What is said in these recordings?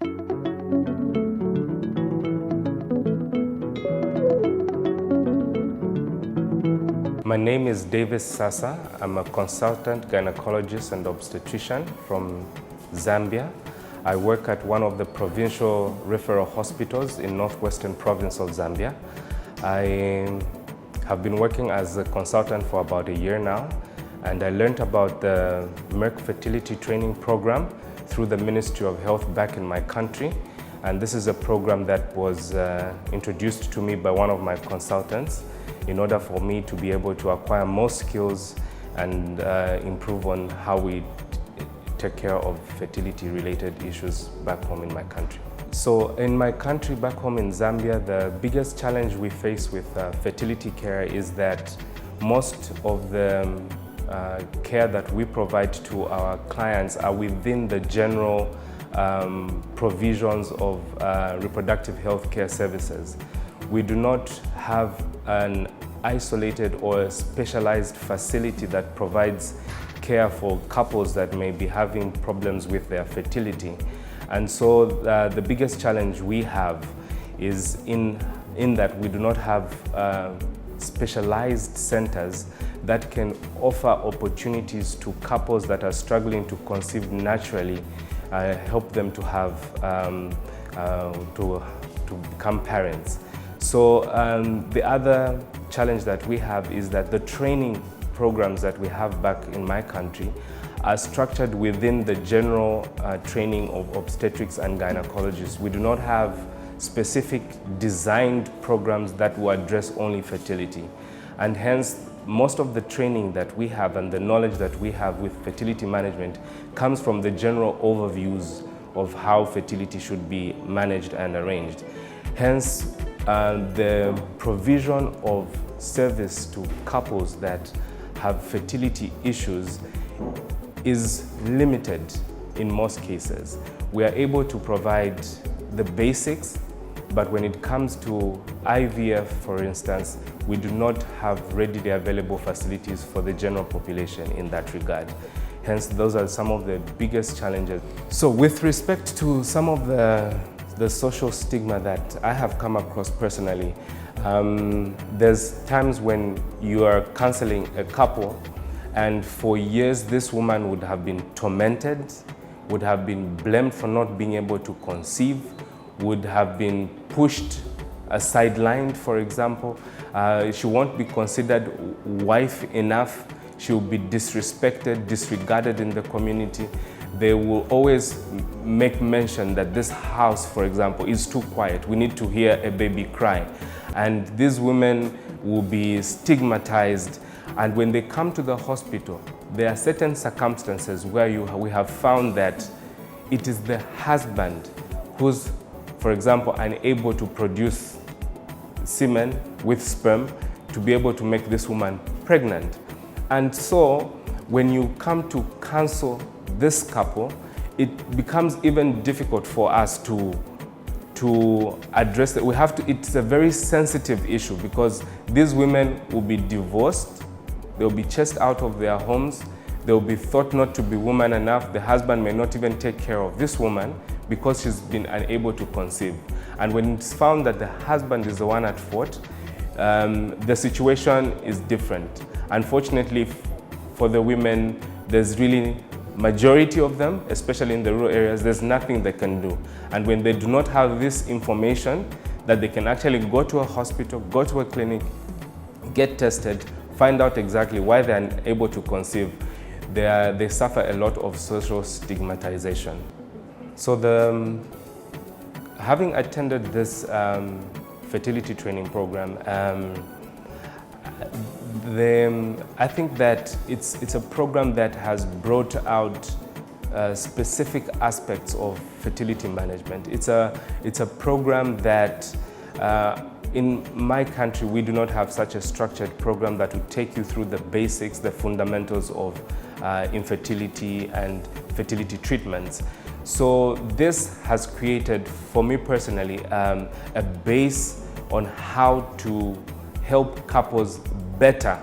My name is Davies Sasa. I'm a consultant gynecologist and obstetrician from Zambia. I work at one of the provincial referral hospitals in northwestern province of Zambia. I have been working as a consultant for about a year now, and I learned about the Merck Fertility Training Program through the Ministry of Health back in my country. And this is a program that was introduced to me by one of my consultants in order for me to be able to acquire more skills and improve on how we take care of fertility-related issues back home in my country. So in my country, back home in Zambia, the biggest challenge we face with fertility care is that most of the care that we provide to our clients are within the general provisions of reproductive health care services. We do not have an isolated or specialized facility that provides care for couples that may be having problems with their fertility. And so the biggest challenge we have is in that we do not have specialized centers that can offer opportunities to couples that are struggling to conceive naturally, help them to have to become parents. So the other challenge that we have is that the training programs that we have back in my country are structured within the general training of obstetrics and gynecologists. We do not have specific designed programs that will address only fertility. And hence, most of the training that we have and the knowledge that we have with fertility management comes from the general overviews of how fertility should be managed and arranged. Hence, the provision of service to couples that have fertility issues is limited in most cases. We are able to provide the basics, but when it comes to IVF, for instance, we do not have readily available facilities for the general population in that regard. Hence, those are some of the biggest challenges. So with respect to some of the social stigma that I have come across personally, there's times when you are counseling a couple and for years this woman would have been tormented, would have been blamed for not being able to conceive, would have been pushed, sidelined, for example. She won't be considered wife enough. She will be disrespected, disregarded in the community. They will always make mention that this house, for example, is too quiet. We need to hear a baby cry. And these women will be stigmatized. And when they come to the hospital, there are certain circumstances where we have found that it is the husband who's, for example, unable to produce semen with sperm to be able to make this woman pregnant. And so when you come to counsel this couple, it becomes even difficult for us to address it. It's a very sensitive issue because these women will be divorced, they'll be chased out of their homes, they'll be thought not to be woman enough. The husband may not even take care of this woman because she's been unable to conceive. And when it's found that the husband is the one at fault, the situation is different. Unfortunately for the women, there's really majority of them, especially in the rural areas, there's nothing they can do. And when they do not have this information that they can actually go to a hospital, go to a clinic, get tested, find out exactly why they're unable to conceive, they suffer a lot of social stigmatization. So having attended this fertility training program, I think that it's a program that has brought out specific aspects of fertility management. It's a program that in my country we do not have such a structured program that would take you through the basics, the fundamentals of infertility and fertility treatments. So this has created, for me personally, a base on how to help couples better.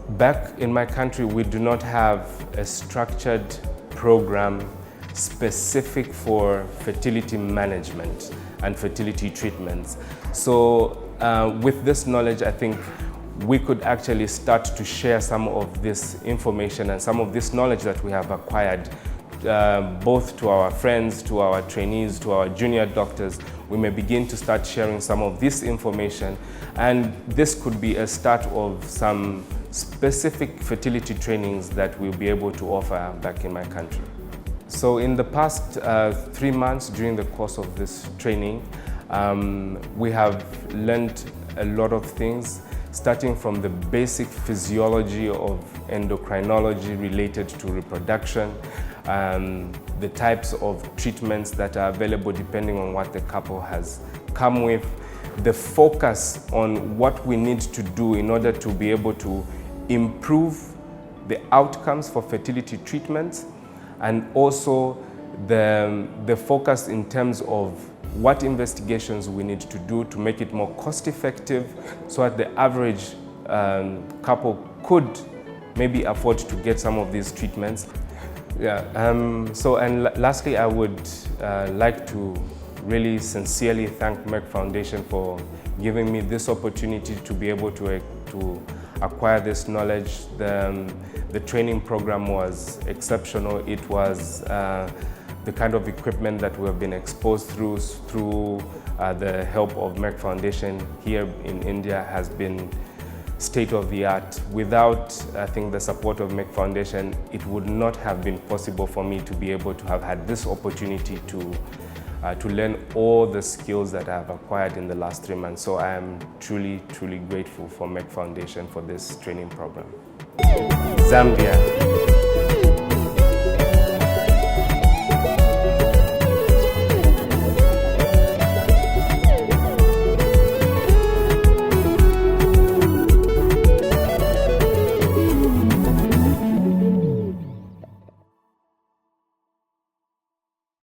Back in my country, we do not have a structured program specific for fertility management and fertility treatments. So with this knowledge, I think we could actually start to share some of this information and some of this knowledge that we have acquired both to our friends, to our trainees, to our junior doctors. We may begin to start sharing some of this information, and this could be a start of some specific fertility trainings that we'll be able to offer back in my country. So in the past 3 months during the course of this training, we have learned a lot of things, starting from the basic physiology of endocrinology related to reproduction, the types of treatments that are available depending on what the couple has come with, the focus on what we need to do in order to be able to improve the outcomes for fertility treatments, and also the focus in terms of what investigations we need to do to make it more cost effective so that the average couple could maybe afford to get some of these treatments. Lastly, I would like to really sincerely thank Merck Foundation for giving me this opportunity to be able to acquire this knowledge. The training program was exceptional. It was the kind of equipment that we have been exposed through the help of Merck Foundation here in India has been state-of-the-art. Without, I think, the support of Merck Foundation, it would not have been possible for me to be able to have had this opportunity to learn all the skills that I have acquired in the last 3 months. So I am truly, truly grateful for Merck Foundation for this training program. Zambia.